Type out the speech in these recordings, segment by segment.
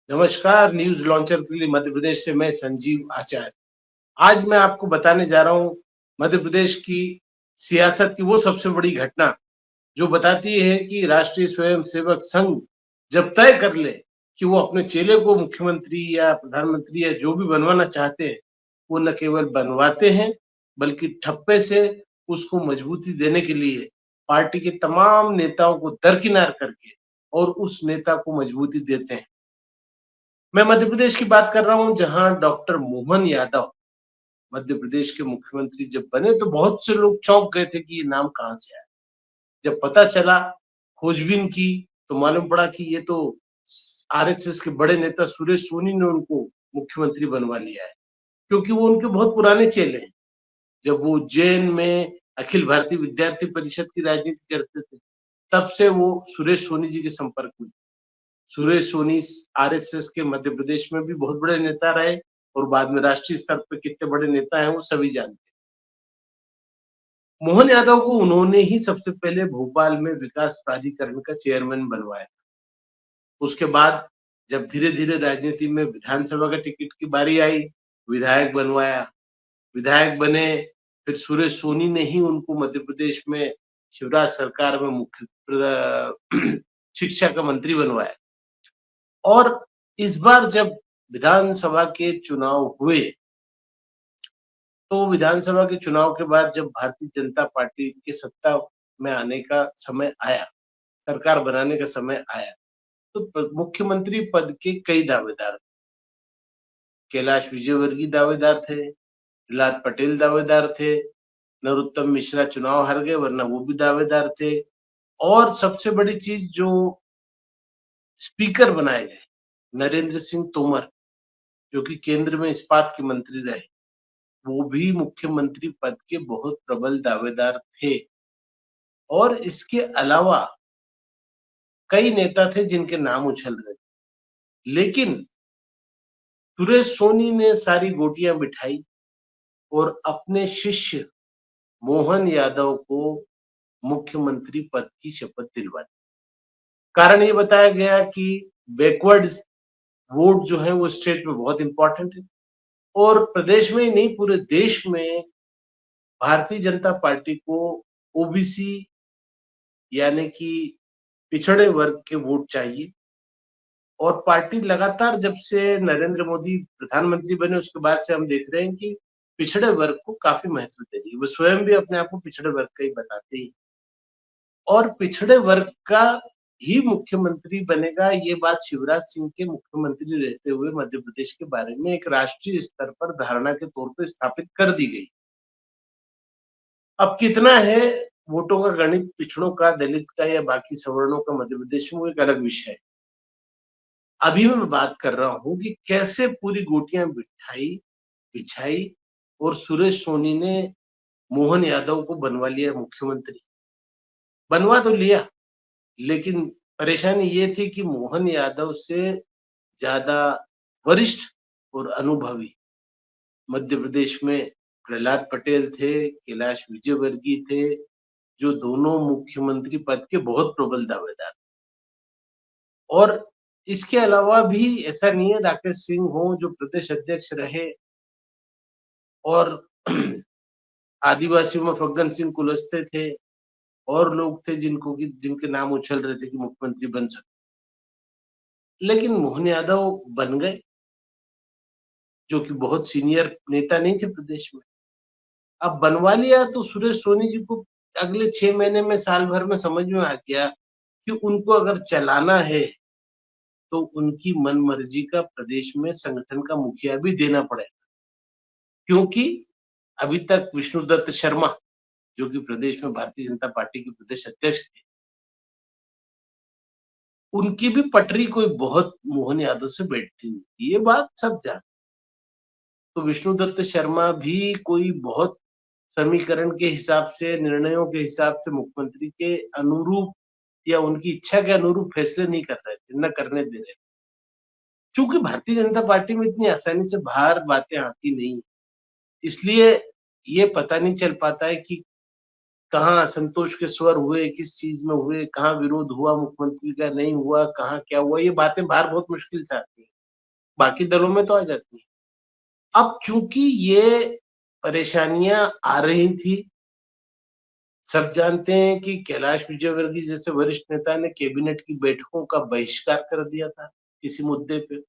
नमस्कार, news launcher के लिए मध्य प्रदेश से मैं संजीव आचार्य। आज मैं आपको बताने जा रहा हूँ मध्य प्रदेश की सियासत की वो सबसे बड़ी घटना, जो बताती है कि राष्ट्रीय स्वयंसेवक संघ जब तय कर ले कि वो अपने चेले को मुख्यमंत्री या प्रधानमंत्री या जो भी बनवाना चाहते हैं, वो न केवल बनवाते हैं, बल्कि ठप्पे से उसको मजबूती देने के लिए पार्टी के तमाम नेताओं को दरकिनार करके और उस नेता को मजबूती देते हैं। मैं मध्य प्रदेश की बात कर रहा हूँ जहाँ डॉक्टर मोहन यादव मध्य प्रदेश के मुख्यमंत्री जब बने तो बहुत से लोग चौंक गए थे कि ये नाम कहाँ से आया। जब पता चला, खोजबीन की तो मालूम पड़ा कि ये तो आरएसएस के बड़े नेता सुरेश सोनी ने उनको मुख्यमंत्री बनवा लिया है, क्योंकि वो उनके बहुत पुराने चेले हैं। जब वो उज्जैन में अखिल भारतीय विद्यार्थी परिषद की राजनीति करते थे, तब से वो सुरेश सोनी जी के संपर्क में। सुरेश सोनी आरएसएस के मध्य प्रदेश में भी बहुत बड़े नेता रहे और बाद में राष्ट्रीय स्तर पे कितने बड़े नेता हैं वो सभी जानते हैं। मोहन यादव को उन्होंने ही सबसे पहले भोपाल में विकास प्राधिकरण का चेयरमैन बनवाया। उसके बाद जब धीरे-धीरे राजनीति में विधानसभा का टिकट की बारी आई, विधायक बनवाया। विधायक बने, फिर सुरेश सोनी ने ही उनको मध्य प्रदेश में शिवराज सरकार में शिक्षा का मंत्री बनवाया। और इस बार जब विधानसभा के चुनाव हुए, तो विधानसभा के चुनाव के बाद जब भारतीय जनता पार्टी के सत्ता में आने का समय आया, सरकार बनाने का समय आया, तो मुख्यमंत्री पद के कई दावेदार, कैलाश विजयवर्गीय दावेदार थे, प्रहलाद पटेल दावेदार थे, नरोत्तम मिश्रा चुनाव हार गए वरना वो भी दावेदार थे। और सबसे बड़ी चीज जो स्पीकर बनाए गए, नरेंद्र सिंह तोमर, जो कि केंद्र में इस्पात के मंत्री रहे, वो भी मुख्यमंत्री पद के बहुत प्रबल दावेदार थे। और इसके अलावा कई नेता थे जिनके नाम उछल रहे थे। लेकिन सुरेश सोनी ने सारी गोटियां बिठाई और अपने शिष्य मोहन यादव को मुख्यमंत्री पद की शपथ दिलवाई। कारण ये बताया गया कि बैकवर्ड वोट जो है वो स्टेट में बहुत इंपॉर्टेंट है और प्रदेश में ही नहीं पूरे देश में भारतीय जनता पार्टी को ओबीसी यानी कि पिछड़े वर्ग के वोट चाहिए। और पार्टी लगातार जब से नरेंद्र मोदी प्रधानमंत्री बने उसके बाद से हम देख रहे हैं कि पिछड़े वर्ग को काफी महत्व दे रही है। वो स्वयं भी अपने आप को पिछड़े वर्ग का ही बताते ही। और पिछड़े वर्ग का ही मुख्यमंत्री बनेगा, ये बात शिवराज सिंह के मुख्यमंत्री रहते हुए मध्य प्रदेश के बारे में एक राष्ट्रीय स्तर पर धारणा के तौर पे स्थापित कर दी गई। अब कितना है वोटों का गणित पिछड़ों का, दलित का या बाकी सवर्णों का मध्य प्रदेश में, वो एक अलग विषय है। अभी मैं बात कर रहा हूँ कि कैसे पूरी गोटियां बिछाई और सुरेश सोनी ने मोहन यादव को बनवा लिया मुख्यमंत्री। बनवा तो लिया, लेकिन परेशानी ये थी कि मोहन यादव से ज्यादा वरिष्ठ और अनुभवी मध्य प्रदेश में प्रहलाद पटेल थे, कैलाश विजयवर्गीय थे, जो दोनों मुख्यमंत्री पद के बहुत प्रबल दावेदार। और इसके अलावा भी ऐसा नहीं है, राकेश सिंह हो जो प्रदेश अध्यक्ष रहे और आदिवासियों में फग्गन सिंह कुलस्ते थे और लोग थे जिनके नाम उछल रहे थे कि मुख्यमंत्री बन सकते, लेकिन मोहन यादव बन गए, जो कि बहुत सीनियर नेता नहीं थे प्रदेश में। अब बनवा लिया तो सुरेश सोनी जी को अगले 6 महीने में, साल भर में समझ में आ गया कि उनको अगर चलाना है तो उनकी मनमर्जी का प्रदेश में संगठन का मुखिया भी देना पड़ेगा। क्योंकि अभी तक विष्णुदत्त शर्मा, जो कि प्रदेश में भारतीय जनता पार्टी के प्रदेश अध्यक्ष थे, उनकी भी पटरी कोई बहुत मोहन यादव से बैठती नहीं थी, ये बात सब जानते। तो विष्णुदत्त शर्मा भी कोई बहुत समीकरण के हिसाब से, निर्णयों के हिसाब से मुख्यमंत्री के अनुरूप या उनकी इच्छा के अनुरूप फैसले नहीं कर रहे थे, न करने दे रहे थे। चूंकि भारतीय जनता पार्टी में इतनी आसानी से बाहर बातें आती नहीं, इसलिए ये पता नहीं चल पाता है कि कहाँ असंतोष के स्वर हुए, किस चीज में हुए, कहाँ विरोध हुआ मुख्यमंत्री का, नहीं हुआ, कहाँ क्या हुआ, ये बातें बाहर बहुत मुश्किल से आती है। बाकी दलों में तो आ जाती है। अब चूँकि ये परेशानियाँ आ रही थी, सब जानते हैं कि कैलाश विजयवर्गीय जैसे वरिष्ठ नेता ने कैबिनेट की बैठकों का बहिष्कार कर दिया था किसी मुद्दे पे।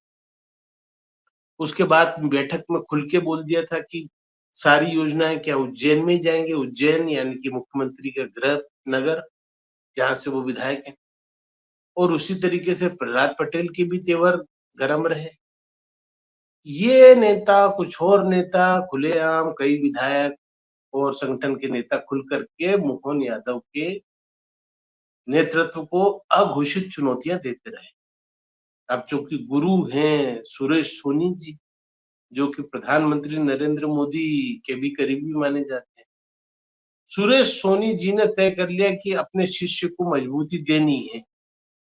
उसके बाद बैठक में खुल के बोल दिया था कि सारी योजनाएँ क्या उज्जैन में ही जाएँगे, उज्जैन यानी कि मुख्यमंत्री का गृह नगर, जहाँ से वो विधायक हैं। और उसी तरीके से प्रहलाद पटेल के भी तेवर गरम रहे। ये नेता कुछ और नेता खुलेआम कई विधायक और संगठन के नेता खुल कर के मोहन यादव के नेतृत्व को अघोषित चुनौतियाँ देते रहे। अब चूँकि गुरु हैं सुरेश सोनी जी, जो कि प्रधानमंत्री नरेंद्र मोदी के भी करीबी माने जाते हैं। सुरेश सोनी जी ने तय कर लिया कि अपने शिष्य को मजबूती देनी है।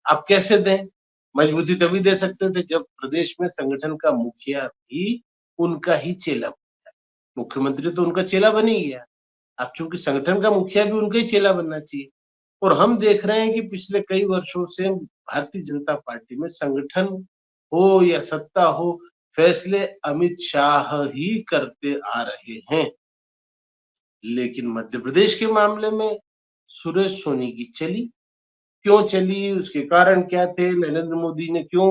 अब कैसे दें? मजबूती तभी दे सकते थे जब प्रदेश में संगठन का मुखिया भी उनका ही चेला, मुख्यमंत्री तो उनका चेला बन ही गया। अब चूँकि संगठन का मुखिया भी उनका ही चेला बनना चाहिए। और हम देख रहे हैं कि पिछले कई वर्षों से भारतीय जनता पार्टी में संगठन हो या सत्ता हो, फैसले अमित शाह ही करते आ रहे हैं। लेकिन मध्य प्रदेश के मामले में सुरेश सोनी की चली। क्यों चली, उसके कारण क्या थे, नरेंद्र मोदी ने क्यों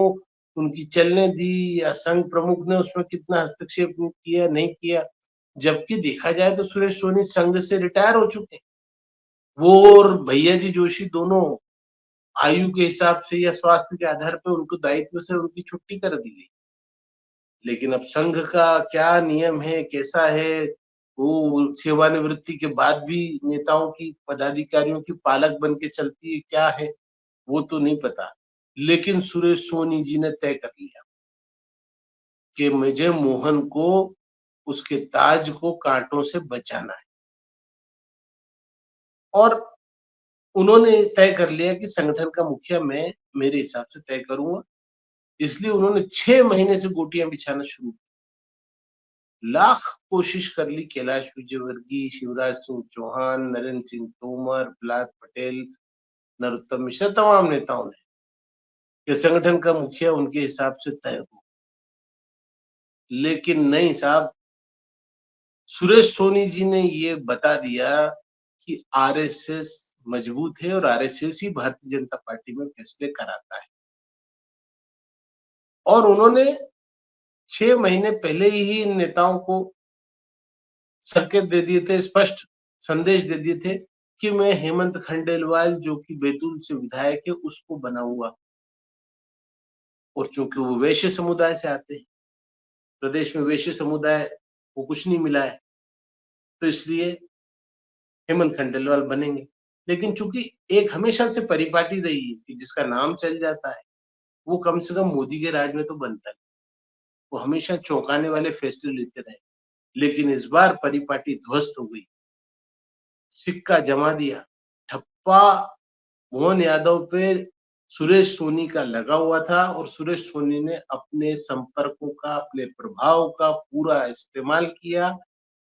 उनकी चलने दी या संघ प्रमुख ने उसमें कितना हस्तक्षेप किया, नहीं किया? जबकि देखा जाए तो सुरेश सोनी संघ से रिटायर हो चुके हैं। वो और भैया जी जोशी दोनों आयु के हिसाब से या स्वास्थ्य के आधार पर उनको दायित्व से उनकी छुट्टी कर दी गई। लेकिन अब संघ का क्या नियम है, कैसा है, वो सेवानिवृत्ति के बाद भी नेताओं की, पदाधिकारियों की पालक बन के चलती है, क्या है, वो तो नहीं पता। लेकिन सुरेश सोनी जी ने तय कर लिया कि मुझे मोहन को उसके ताज को काँटों से बचाना है। और उन्होंने तय कर लिया कि संगठन का मुखिया मैं मेरे हिसाब से तय करूँगा। इसलिए उन्होंने 6 महीने से गोटियाँ बिछाना शुरू की। लाख कोशिश कर ली कैलाश विजयवर्गीय, शिवराज सिंह चौहान, नरेंद्र सिंह तोमर, प्रहलाद पटेल, नरोत्तम मिश्रा, तमाम नेताओं ने कि संगठन का मुखिया उनके हिसाब से तय हो। लेकिन नहीं साहब, सुरेश सोनी जी ने ये बता दिया कि आरएसएस मजबूत है और आरएसएस ही भारतीय जनता पार्टी में फैसले कराता है। और उन्होंने 6 महीने पहले ही इन नेताओं को संकेत दे दिए थे, स्पष्ट संदेश दे दिए थे कि मैं हेमंत खंडेलवाल जो कि बैतूल से विधायक है उसको बनाऊंगा। और क्योंकि वो वैश्य समुदाय से आते हैं, प्रदेश में वैश्य समुदाय को कुछ नहीं मिला है, तो इसलिए हेमंत खंडेलवाल बनेंगे। लेकिन चूंकि एक हमेशा से परिपाटी रही है कि जिसका नाम चल जाता है वो कम से कम मोदी के राज में तो बनता है, वो हमेशा चौंकाने वाले फैसले लेते रहे। लेकिन इस बार परिपाटी ध्वस्त हो गई, सिक्का जमा दिया, ठप्पा मोहन यादव पे सुरेश सोनी का लगा हुआ था और सुरेश सोनी ने अपने संपर्कों का, अपने प्रभाव का पूरा इस्तेमाल किया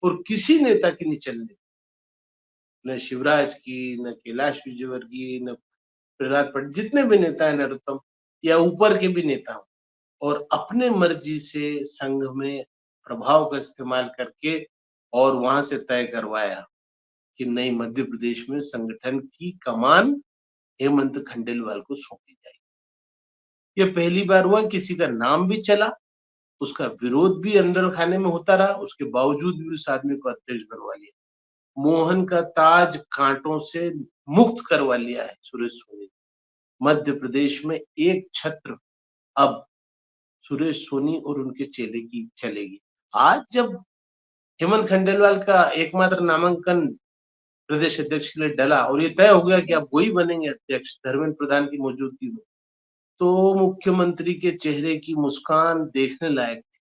और किसी नेता की नहीं चलने, न शिवराज की, न कैलाश विजयवर्गीय, न प्रहलाद पटेल, जितने भी नेता हैं, नरोत्तम या ऊपर के भी नेता हों, और अपने मर्जी से संघ में प्रभाव का इस्तेमाल करके और वहां से तय करवाया कि नहीं, मध्य प्रदेश में संगठन की कमान हेमंत खंडेलवाल को सौंपी जाएगी। ये पहली बार हुआ, किसी का नाम भी चला, उसका विरोध भी अंदर खाने में होता रहा, उसके बावजूद भी उस आदमी को अध्यक्ष बनवा लिया। मोहन का ताज कांटों से मुक्त करवा लिया है सुरेश सोनी। मध्य प्रदेश में एक छत्र अब सुरेश सोनी और उनके चेले की चलेगी। आज जब हेमंत खंडेलवाल का एकमात्र नामांकन प्रदेश अध्यक्ष के लिए डला और ये तय हो गया कि अब वही बनेंगे अध्यक्ष धर्मेंद्र प्रधान की मौजूदगी में, तो मुख्यमंत्री के चेहरे की मुस्कान देखने लायक थी।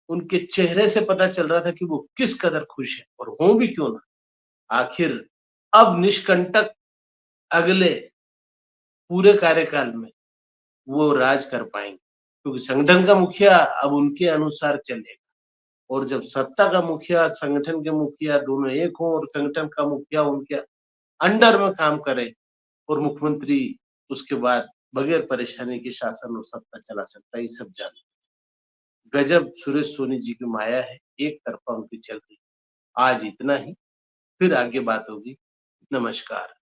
उनके चेहरे से पता चल रहा था कि वो किस कदर खुश है, और हों भी क्यों ना, आखिर अब निष्कंटक अगले पूरे कार्यकाल में वो राज कर पाएंगे, क्योंकि संगठन का मुखिया अब उनके अनुसार चलेगा। और जब सत्ता का मुखिया, संगठन के मुखिया दोनों एक हों और संगठन का मुखिया उनके अंडर में काम करे और मुख्यमंत्री उसके बाद बगैर परेशानी के शासन और सत्ता चला सकता है, ये सब जानते हैं। गजब सुरेश सोनी जी की माया है, एक तरफा उनकी चल रही। आज इतना ही, फिर आगे बात होगी। नमस्कार।